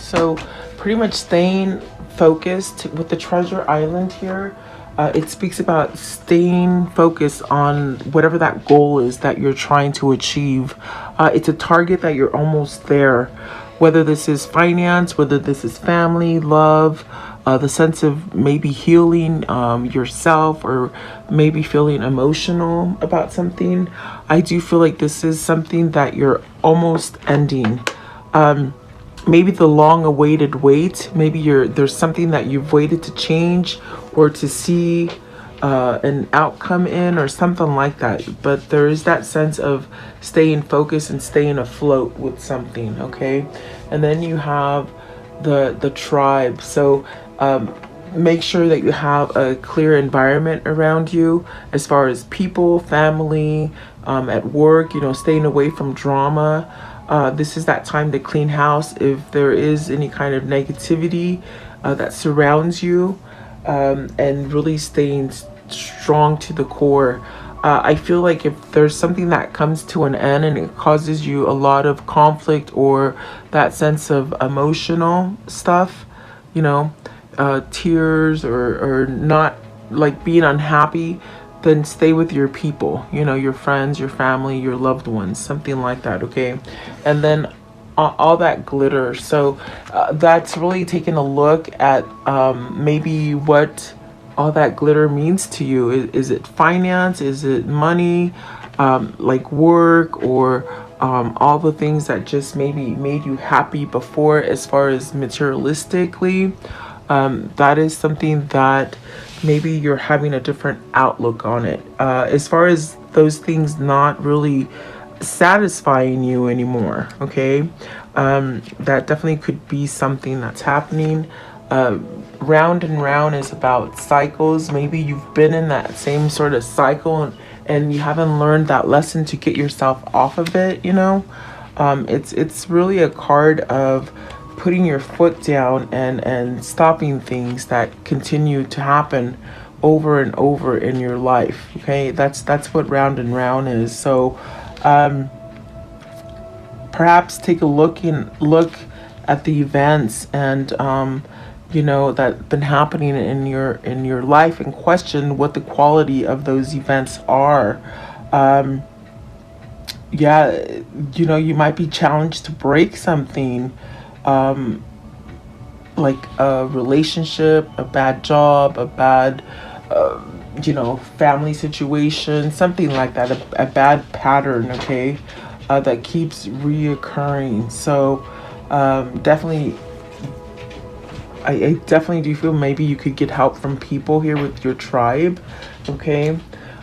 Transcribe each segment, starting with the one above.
So pretty much staying focused with the treasure island here. It speaks about staying focused on whatever that goal is that you're trying to achieve. It's a target that you're almost there, whether this is finance, whether this is family, love, the sense of maybe healing yourself, or maybe feeling emotional about something. I do feel like this is something that you're almost ending. Maybe the long awaited wait, maybe there's something that you've waited to change or to see an outcome in, or something like that. But there is that sense of staying focused and staying afloat with something. Okay, and then you have the tribe. So make sure that you have a clear environment around you, as far as people, family, at work, staying away from drama. This is that time to clean house if there is any kind of negativity that surrounds you, and really staying strong to the core. I feel like if there's something that comes to an end and it causes you a lot of conflict, or that sense of emotional stuff, tears, or not, like being unhappy, then stay with your people, your friends, your family, your loved ones, something like that. Okay. And then all that glitter. So that's really taking a look at maybe what all that glitter means to you. Is it finance? Is it money? Like work, or all the things that just maybe made you happy before, as far as materialistically. That is something that maybe you're having a different outlook on it. As far as those things not really satisfying you anymore. Okay. That definitely could be something that's happening. Round and round is about cycles. Maybe you've been in that same sort of cycle, and you haven't learned that lesson to get yourself off of it. It's really a card of putting your foot down and stopping things that continue to happen over and over in your life. Okay, that's what round and round is. So perhaps take a look at the events and that been happening in your life, and question what the quality of those events are. You might be challenged to break something, like a relationship, a bad job, a bad family situation, something like that, a bad pattern. Okay, that keeps reoccurring. So definitely, I definitely do feel maybe you could get help from people here with your tribe. Okay,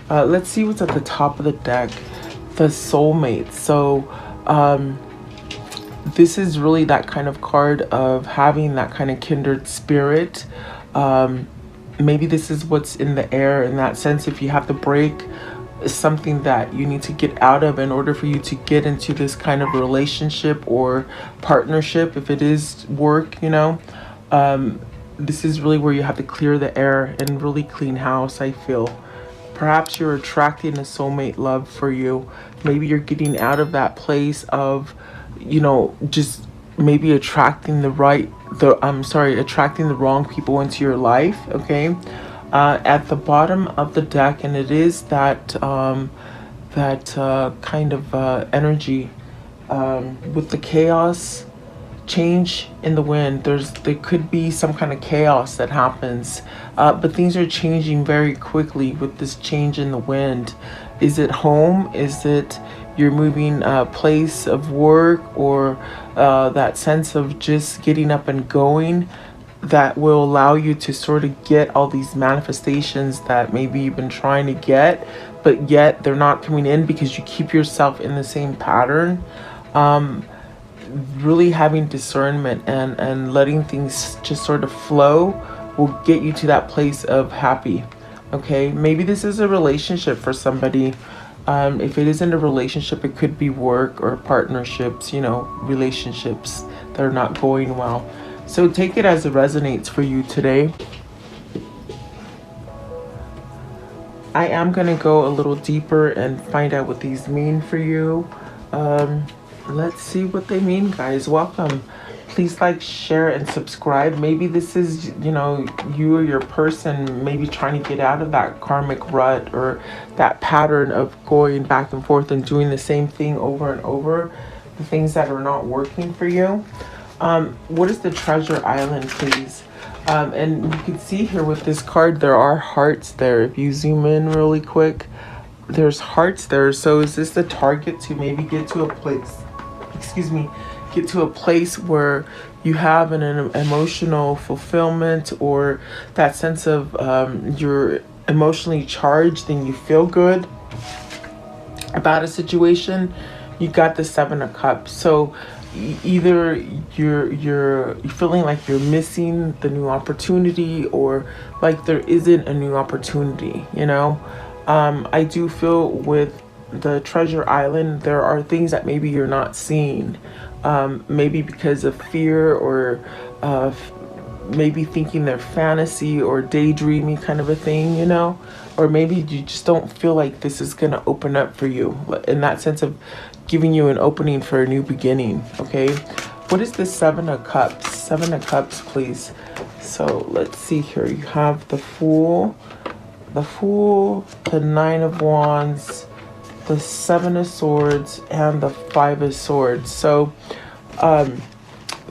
let's see what's at the top of the deck. The soulmate. So this is really that kind of card of having that kind of kindred spirit. Maybe this is what's in the air, in that sense. If you have to break something that you need to get out of in order for you to get into this kind of relationship or partnership, if it is work, this is really where you have to clear the air and really clean house, I feel. Perhaps you're attracting a soulmate love for you. Maybe you're getting out of that place of, just maybe attracting the wrong people into your life. Okay. At the bottom of the deck, and it is that kind of energy with the chaos, change in the wind. There could be some kind of chaos that happens, but things are changing very quickly with this change in the wind. Is it home? Is it you're moving a place of work, or that sense of just getting up and going, that will allow you to sort of get all these manifestations that maybe you've been trying to get, but yet they're not coming in because you keep yourself in the same pattern. Really having discernment and letting things just sort of flow will get you to that place of happy. Okay, maybe this is a relationship for somebody. If it isn't a relationship, it could be work or partnerships, relationships that are not going well. So take it as it resonates for you today. I am going to go a little deeper and find out what these mean for you. Let's see what they mean, guys. Welcome. Please like, share, and subscribe. Maybe this is, you know, you or your person maybe trying to get out of that karmic rut or that pattern of going back and forth and doing the same thing over and over, the things that are not working for you. What is the treasure island, please? And you can see here with this card, there are hearts there. If you zoom in really quick, there's hearts there. So is this the target to maybe get to a place, excuse me, get to a place where you have an emotional fulfillment, or that sense of you're emotionally charged and you feel good about a situation? You got the Seven of Cups. So either you're feeling like you're missing the new opportunity, or like there isn't a new opportunity, you know. I do feel with the treasure island, there are things that maybe you're not seeing, maybe because of fear, or maybe thinking they're fantasy or daydreamy kind of a thing, you know. Or maybe you just don't feel like this is going to open up for you, in that sense of giving you an opening for a new beginning. Okay, what is the Seven of Cups? Seven of Cups, please. So let's see here. You have the Fool, the Nine of Wands, the Seven of Swords, and the Five of Swords. So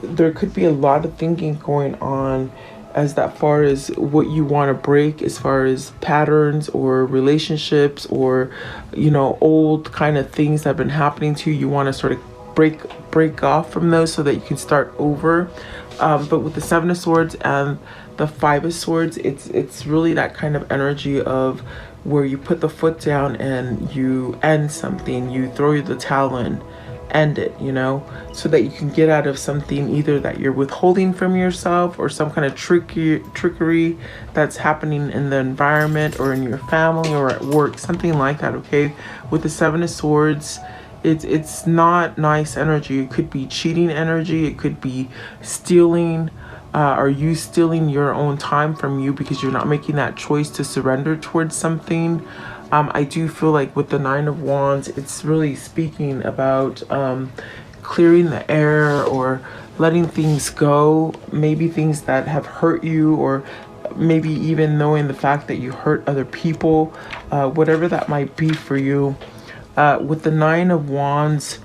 there could be a lot of thinking going on as that far as what you want to break, as far as patterns or relationships, or, you know, old kind of things that have been happening to you. You want to sort of break off from those so that you can start over. But with the Seven of Swords and the Five of Swords, it's really that kind of energy of where you put the foot down and you end something, you throw the towel in, end it, you know, so that you can get out of something either that you're withholding from yourself, or some kind of trickery that's happening in the environment or in your family or at work, something like that. Okay, with the Seven of Swords, it's not nice energy. It could be cheating energy, it could be stealing, or you stealing your own time from you because you're not making that choice to surrender towards something. I do feel like with the Nine of Wands, it's really speaking about clearing the air or letting things go, maybe things that have hurt you, or maybe even knowing the fact that you hurt other people, whatever that might be for you. With the Nine of Wands,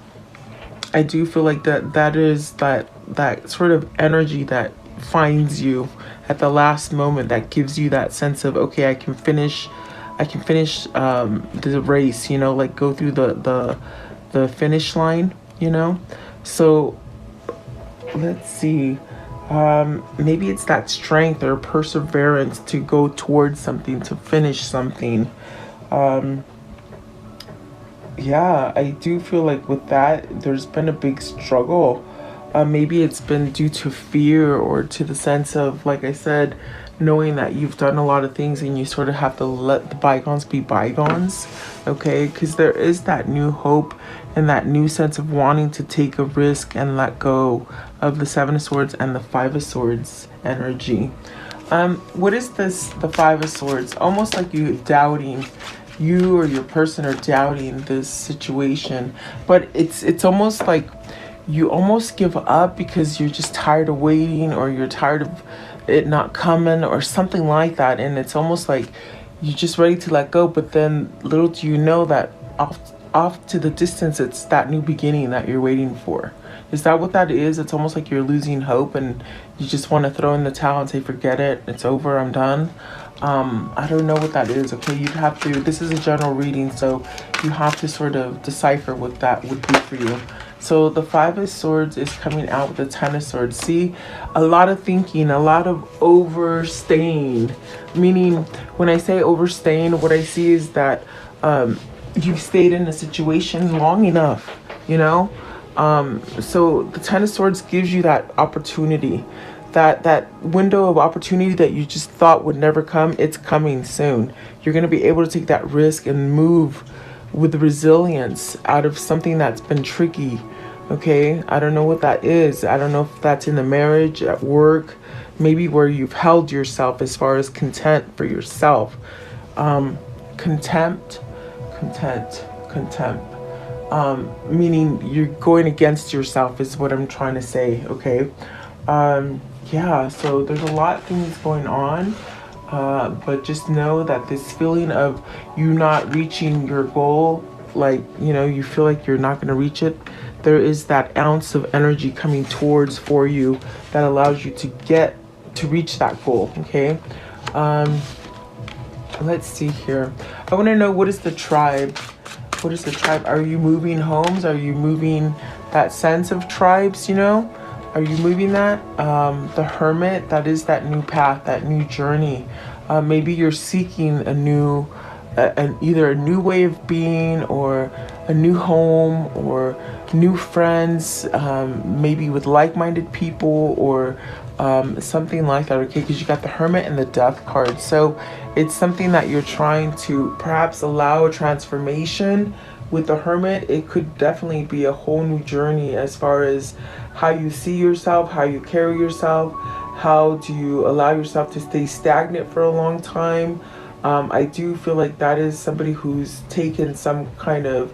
I do feel like that is that sort of energy that finds you at the last moment, that gives you that sense of, okay, I can finish the race, you know, like go through the finish line, you know. So let's see, maybe it's that strength or perseverance to go towards something, to finish something. Yeah, I do feel like with that, there's been a big struggle. Maybe it's been due to fear, or to the sense of, like I said, knowing that you've done a lot of things and you sort of have to let the bygones be bygones. Okay, because there is that new hope and that new sense of wanting to take a risk and let go of the Seven of Swords and the Five of Swords energy. What is this, the Five of Swords? Almost like you doubting, you or your person are doubting this situation, but it's almost like you almost give up because you're just tired of waiting, or you're tired of it not coming, or something like that. And it's almost like you're just ready to let go, but then little do you know that off to the distance, it's that new beginning that you're waiting for. Is that what that is? It's almost like you're losing hope and you just want to throw in the towel and say, forget it, it's over, I'm done. I don't know what that is. Okay, you'd have to, this is a general reading, so you have to sort of decipher what that would be for you. So the Five of Swords is coming out with the Ten of Swords. See, a lot of thinking, a lot of overstaying. Meaning, when I say overstaying, what I see is that you've stayed in a situation long enough, you know? So the Ten of Swords gives you that opportunity, that window of opportunity that you just thought would never come. It's coming soon. You're going to be able to take that risk and move with resilience out of something that's been tricky. Okay, I don't know what that is. I don't know if that's in the marriage, at work, maybe where you've held yourself as far as content for yourself. Contempt. meaning you're going against yourself is what I'm trying to say, okay? Yeah, so there's a lot of things going on, but just know that this feeling of you not reaching your goal, like, you know, you feel like you're not going to reach it, there is that ounce of energy coming towards for you that allows you to reach that goal, okay? Let's see here. I want to know, what is the tribe? What is the tribe? Are you moving homes? Are you moving that sense of tribes, you know? Are you moving that? The Hermit, that is that new path, that new journey. Maybe you're seeking a new, either a new way of being, or a new home, or new friends, maybe with like-minded people, or something like that, okay? Because you got the Hermit and the Death card. So it's something that you're trying to perhaps allow a transformation. With the Hermit, it could definitely be a whole new journey as far as how you see yourself, how you carry yourself, how do you allow yourself to stay stagnant for a long time. I do feel like that is somebody who's taken some kind of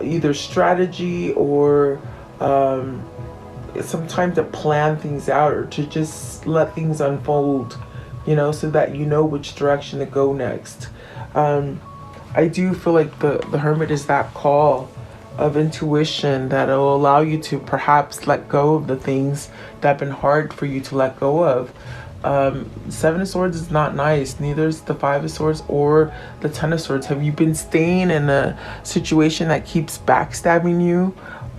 either strategy or some time to plan things out, or to just let things unfold, you know, so that you know which direction to go next. I do feel like the Hermit is that call of intuition that will allow you to perhaps let go of the things that have been hard for you to let go of. Seven of Swords is not nice. Neither is the Five of Swords or the Ten of Swords. Have you been staying in a situation that keeps backstabbing you,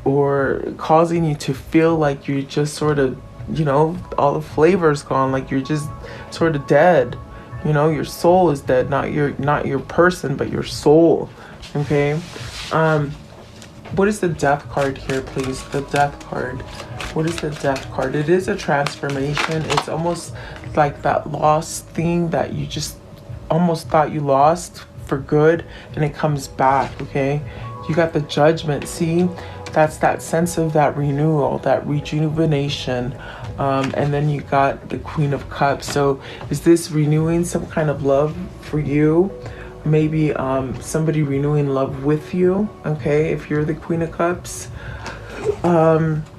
or causing you to feel like you're just sort of, you know, all the flavor's gone, like you're just sort of dead? You know, your soul is dead, not your person, but your soul. Okay. What is the Death card here, please? The Death card. What is the Death card? It is a transformation. It's almost like that lost thing that you just almost thought you lost for good, and it comes back, okay? You got the Judgment. See, that's that sense of that renewal, that rejuvenation. And then you got the Queen of Cups. So is this renewing some kind of love for you? Maybe somebody renewing love with you, okay, if you're the Queen of Cups.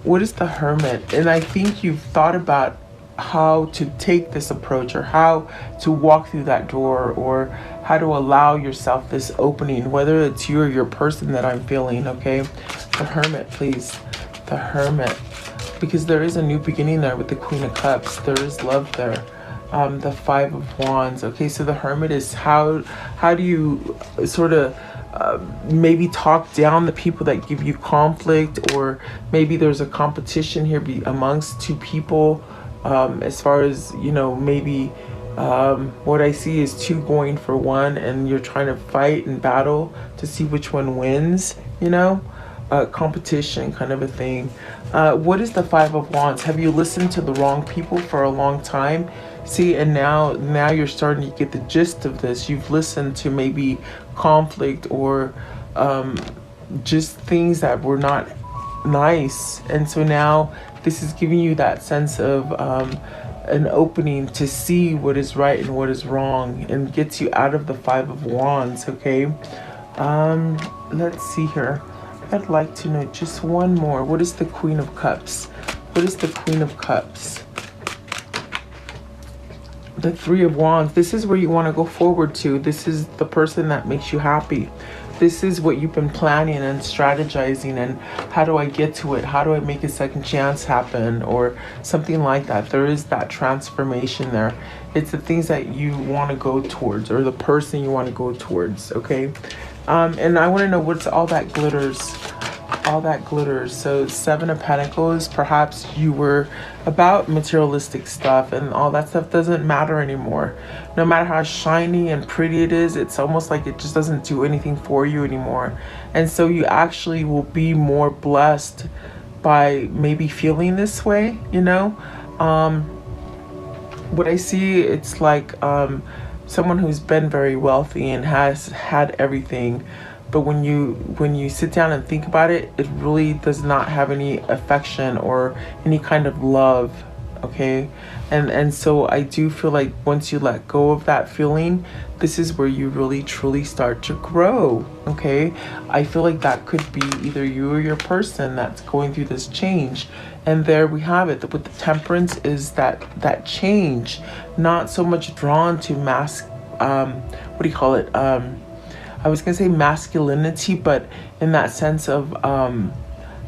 What is the Hermit? And I think you've thought about how to take this approach, or how to walk through that door, or how to allow yourself this opening, whether it's you or your person that I'm feeling, okay? The Hermit, please. The Hermit. Because there is a new beginning there with the Queen of Cups. There is love there. The Five of Wands. Okay, so the Hermit is how do you sort of maybe talk down the people that give you conflict, or maybe there's a competition here amongst two people, as far as, you know, maybe what I see is two going for one, and you're trying to fight and battle to see which one wins, you know? Competition kind of a thing. What is the Five of Wands? Have you listened to the wrong people for a long time? See, and now you're starting to get the gist of this. You've listened to maybe conflict, or just things that were not nice, and so now this is giving you that sense of an opening to see what is right and what is wrong, and gets you out of the Five of Wands, okay? Let's see here. I'd like to know just one more. What is the Queen of Cups? What is the Queen of Cups? The Three of Wands. This is where you want to go forward to. This is the person that makes you happy. This is what you've been planning and strategizing, and how do I get to it? How do I make a second chance happen, or something like that? There is that transformation there. It's the things that you want to go towards, or the person you want to go towards, okay? And I want to know, what's all that glitters? All that glitters. So Seven of Pentacles. Perhaps you were about materialistic stuff, and all that stuff doesn't matter anymore. No matter how shiny and pretty it is, it's almost like it just doesn't do anything for you anymore. And so you actually will be more blessed by maybe feeling this way, you know? What I see, it's like someone who's been very wealthy and has had everything, but when you sit down and think about it, it really does not have any affection or any kind of love okay? And so I do feel like once you let go of that feeling, this is where you really truly start to grow, okay? I feel like that could be either you or your person that's going through this change. And there we have it. With the temperance is that change, not so much drawn to what do you call it? I was gonna say masculinity, but in that sense of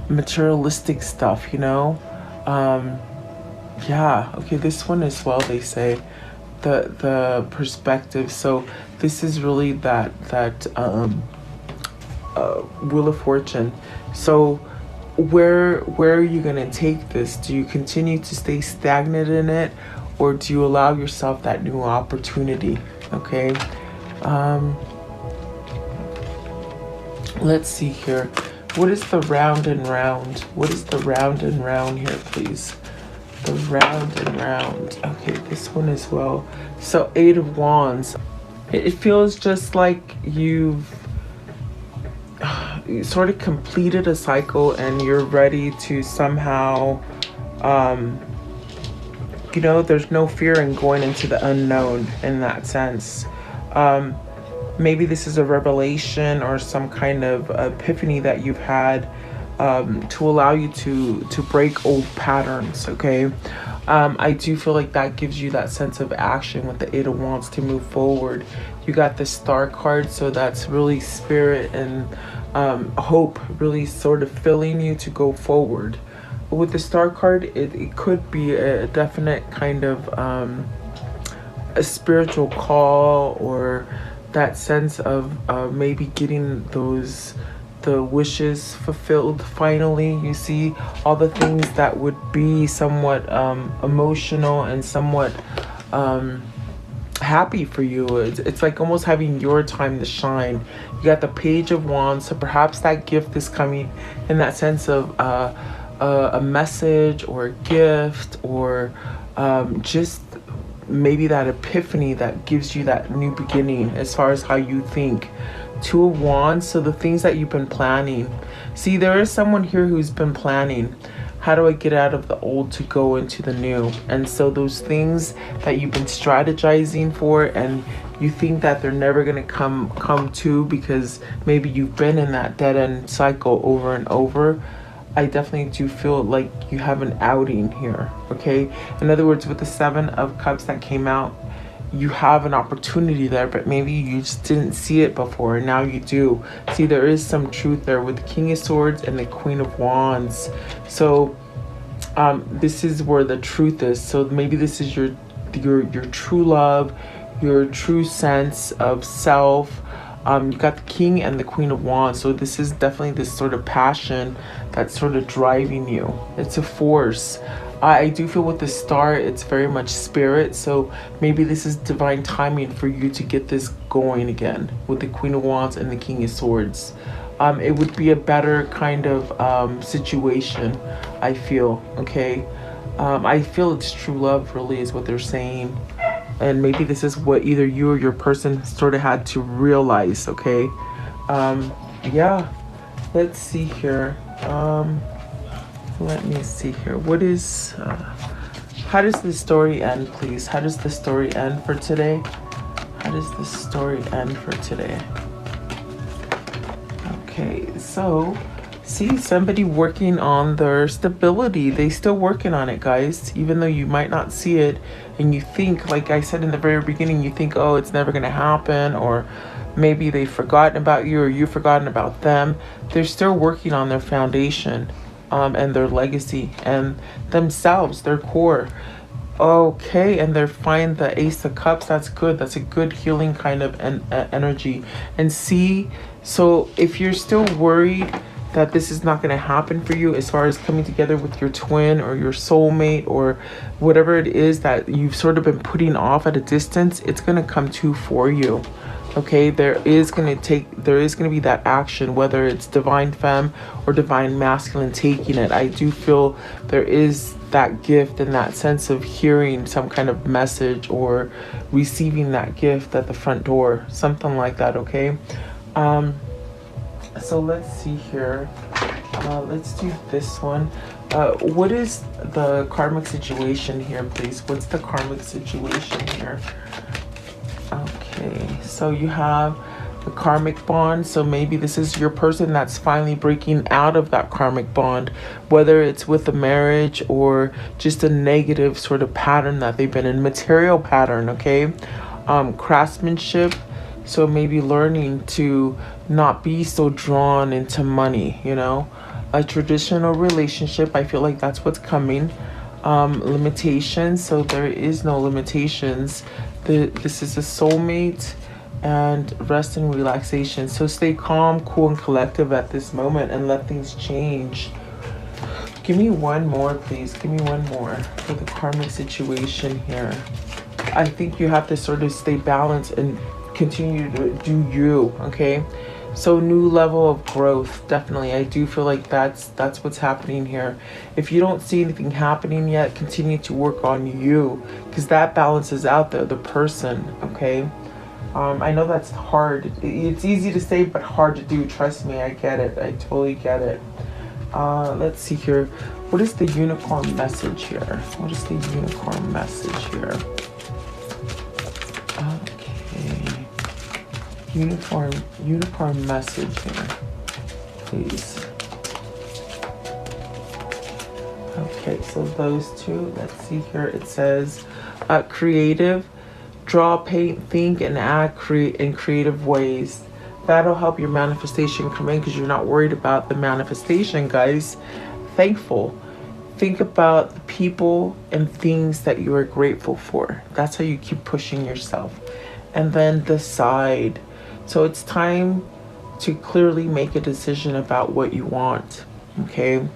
materialistic stuff, you know? Yeah, okay, this one as well, they say the perspective. So this is really that Wheel of Fortune. So where are you gonna take this? Do you continue to stay stagnant in it, or do you allow yourself that new opportunity? Okay. Let's see here. What is the round and round? What is the round and round here, please? The round and round. Okay, this one as well. So 8 of Wands. It feels just like you sort of completed a cycle and you're ready to somehow, you know, there's no fear in going into the unknown in that sense. Maybe this is a revelation or some kind of epiphany that you've had to allow you to break old patterns, okay? I do feel like that gives you that sense of action with the 8 of Wands to move forward. You got the Star card, so that's really spirit and hope really sort of filling you to go forward. But with the Star card, it could be a definite kind of a spiritual call, or that sense of maybe getting the wishes fulfilled finally. You see all the things that would be somewhat emotional and somewhat happy for you. It's like almost having your time to shine. You got the Page of Wands, so perhaps that gift is coming in that sense of a message or a gift, or just maybe that epiphany that gives you that new beginning as far as how you think. 2 of Wands, so the things that you've been planning. See, there is someone here who's been planning, how do I get out of the old to go into the new? And so those things that you've been strategizing for, and you think that they're never going to come to because maybe you've been in that dead end cycle over and over. I definitely do feel like you have an outing here, okay? In other words, with the 7 of Cups that came out, you have an opportunity there, but maybe you just didn't see it before, and now you do. See, there is some truth there with the King of Swords and the Queen of Wands. So this is where the truth is. So maybe this is your true love, your true sense of self. You got the King and the Queen of Wands, so this is definitely this sort of passion that's sort of driving you. It's a force. I do feel with the Star, it's very much spirit, so maybe this is divine timing for you to get this going again with the Queen of Wands and the King of Swords. It would be a better kind of situation, I feel, okay? I feel it's true love really is what they're saying. And maybe this is what either you or your person sort of had to realize, okay? Yeah, let's see here. Let me see here. What is, how does the story end, please? How does the story end for today? How does the story end for today? Okay, so see somebody working on their stability. They still working on it, guys, even though you might not see it. And you think, like I said in the very beginning, you think, oh, it's never going to happen, or maybe they've forgotten about you or you've forgotten about them. They're still working on their foundation and their legacy and themselves, their core. Okay, and they're fine. The Ace of Cups, that's good. That's a good healing kind of energy. And see, so if you're still worried that this is not going to happen for you as far as coming together with your twin or your soulmate or whatever it is that you've sort of been putting off at a distance, it's going to come to for you. Okay, there is going to be that action, whether it's divine femme or divine masculine taking it. I do feel there is that gift and that sense of hearing some kind of message or receiving that gift at the front door, something like that, okay? So let's see here. Let's do this one. What is the karmic situation here, please? What's the karmic situation here? Okay, so you have the karmic bond. So maybe this is your person that's finally breaking out of that karmic bond, whether it's with a marriage or just a negative sort of pattern that they've been in, material pattern, okay? Craftsmanship. So maybe learning to not be so drawn into money, you know? A traditional relationship, I feel like that's what's coming. Limitations, so there is no limitations. This is a soulmate, and rest and relaxation. So stay calm, cool, and collective at this moment and let things change. Give me one more, please. Give me one more for the karmic situation here. I think you have to sort of stay balanced and continue to do you, okay? So new level of growth, definitely. I do feel like that's what's happening here. If you don't see anything happening yet, continue to work on you, because that balances out the person, okay? I know that's hard. It's easy to say, but hard to do. Trust me, I get it. I totally get it. Let's see here. What is the unicorn message here? What is the unicorn message here? Okay. Unicorn message here, please. Okay, so those two. Let's see here. It says creative. Draw, paint, think, and act in creative ways. That'll help your manifestation come in because you're not worried about the manifestation, guys. Thankful. Think about the people and things that you are grateful for. That's how you keep pushing yourself. And then decide. So it's time to clearly make a decision about what you want, okay?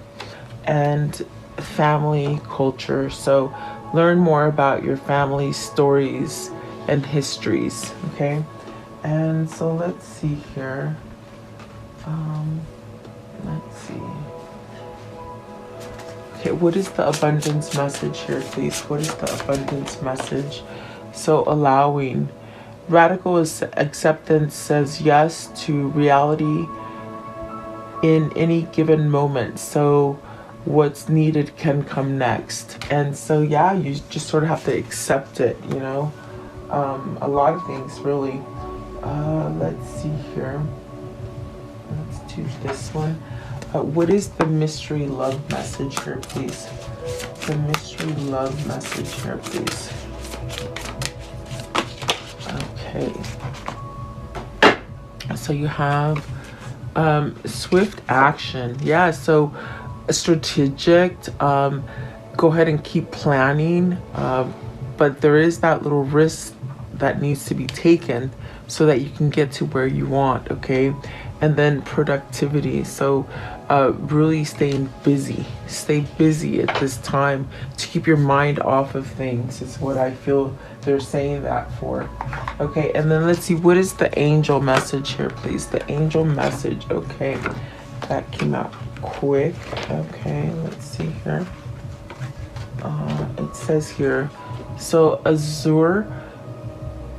And family, culture. So learn more about your family stories and histories, okay? And so let's see here. Let's see. Okay, what is the abundance message here, please? What is the abundance message? So allowing. Radical acceptance says yes to reality in any given moment. So what's needed can come next. And so, yeah, you just sort of have to accept it, you know? A lot of things, really. Let's see here. Let's do this one. What is the mystery love message here, please? The mystery love message here, please. Okay. So you have swift action. Yeah, so strategic. Go ahead and keep planning. But there is that little risk that needs to be taken so that you can get to where you want, okay? And then productivity. So really staying busy. Stay busy at this time to keep your mind off of things is what I feel they're saying that for. Okay, and then let's see, what is the angel message here, please? The angel message. Okay, that came out quick. Okay, let's see here. It says here, so Azure,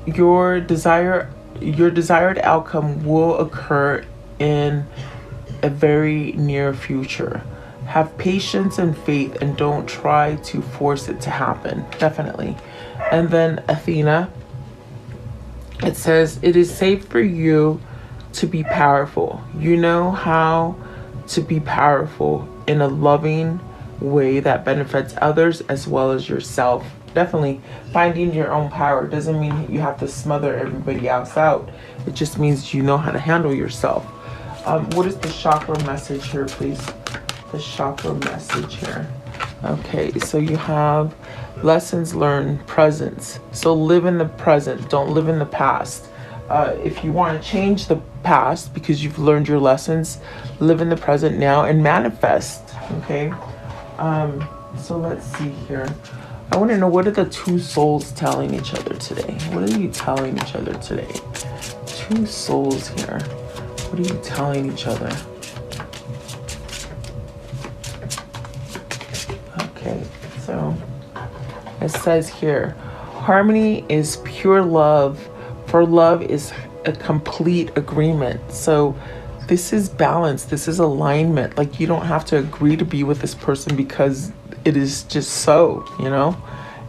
your desired outcome will occur in a very near future. Have patience and faith and don't try to force it to happen. Definitely. And then Athena, it says, it is safe for you to be powerful. You know how to be powerful in a loving way that benefits others as well as yourself. Definitely finding your own power doesn't mean you have to smother everybody else out. It just means you know how to handle yourself. What is the chakra message here, please? The chakra message here. Okay, so you have lessons learned, presence. So live in the present, don't live in the past. If you want to change the past because you've learned your lessons, live in the present now and manifest, okay? So let's see here. I want to know, what are the two souls telling each other today? What are you telling each other today? Two souls here. What are you telling each other? Okay, so it says here, harmony is pure love, for love is a complete agreement. So this is balance. This is alignment. Like, you don't have to agree to be with this person because it is just so, you know?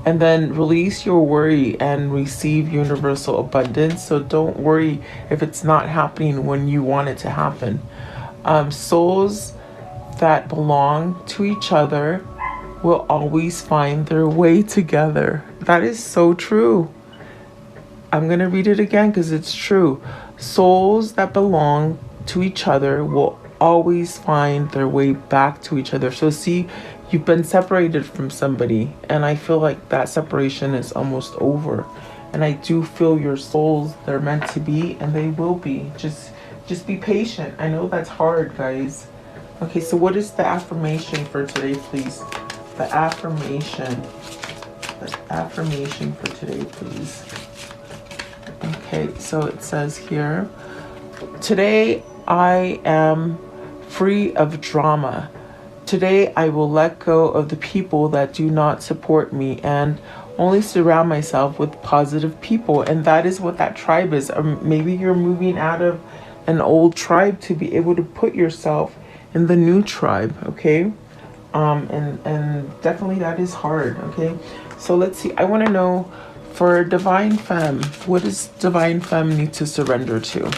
And then release your worry and receive universal abundance. So don't worry if it's not happening when you want it to happen. Souls that belong to each other will always find their way together. That is so true. I'm going to read it again because it's true. Souls that belong to each other will always find their way back to each other. So see, you've been separated from somebody, and I feel like that separation is almost over. And I do feel your souls, they're meant to be, and they will be. Just be patient. I know that's hard, guys. Okay, so what is the affirmation for today, please? The affirmation. The affirmation for today, please. Okay, so it says here, today I am free of drama. Today I will let go of the people that do not support me and only surround myself with positive people. And that is what that tribe is. Maybe you're moving out of an old tribe to be able to put yourself in the new tribe, okay? And definitely that is hard, okay? So let's see. I want to know, for Divine Femme, what does Divine Femme need to surrender to?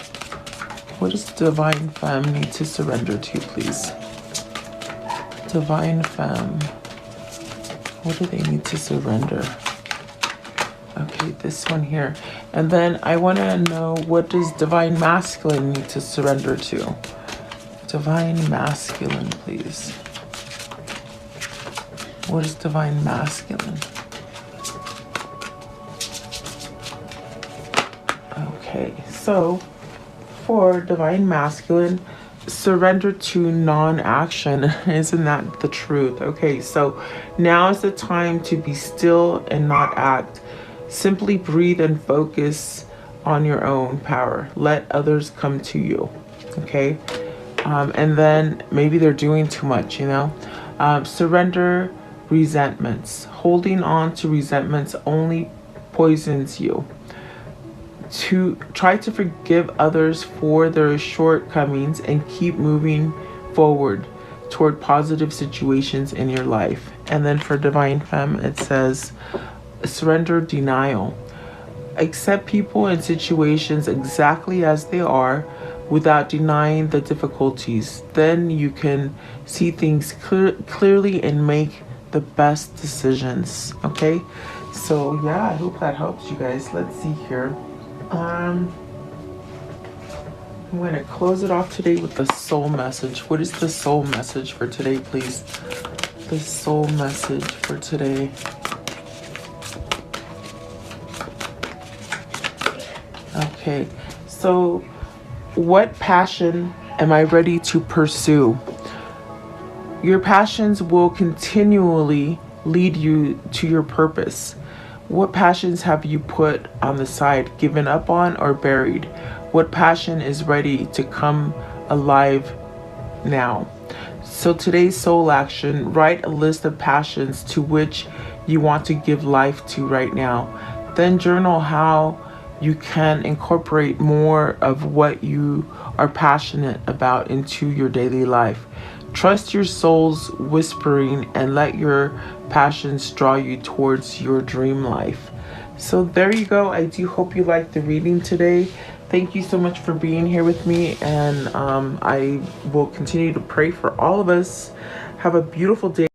What does Divine Femme need to surrender to, please? Divine Femme. What do they need to surrender? Okay, this one here. And then I want to know, what does Divine Masculine need to surrender to? Divine Masculine, please. What is Divine Masculine? Okay, so for Divine Masculine, surrender to non-action. Isn't that the truth? Okay, so now is the time to be still and not act. Simply breathe and focus on your own power. Let others come to you. Okay, and then maybe they're doing too much, you know. Surrender resentments. Holding on to resentments only poisons you. To try to forgive others for their shortcomings and keep moving forward toward positive situations in your life. And then for Divine Femme, it says surrender denial. Accept people and situations exactly as they are without denying the difficulties. Then you can see things clearly and make the best decisions. Okay, so yeah, I hope that helps you guys. Let's see here. I'm going to close it off today with the soul message. What is the soul message for today, please? The soul message for today. Okay, so what passion am I ready to pursue? Your passions will continually lead you to your purpose. What passions have you put on the side, given up on, or buried? What passion is ready to come alive now? So today's soul action, write a list of passions to which you want to give life to right now. Then journal how you can incorporate more of what you are passionate about into your daily life. Trust your soul's whispering and let your passions draw you towards your dream life. So there you go. I do hope you liked the reading today. Thank you so much for being here with me, and I will continue to pray for all of us. Have a beautiful day.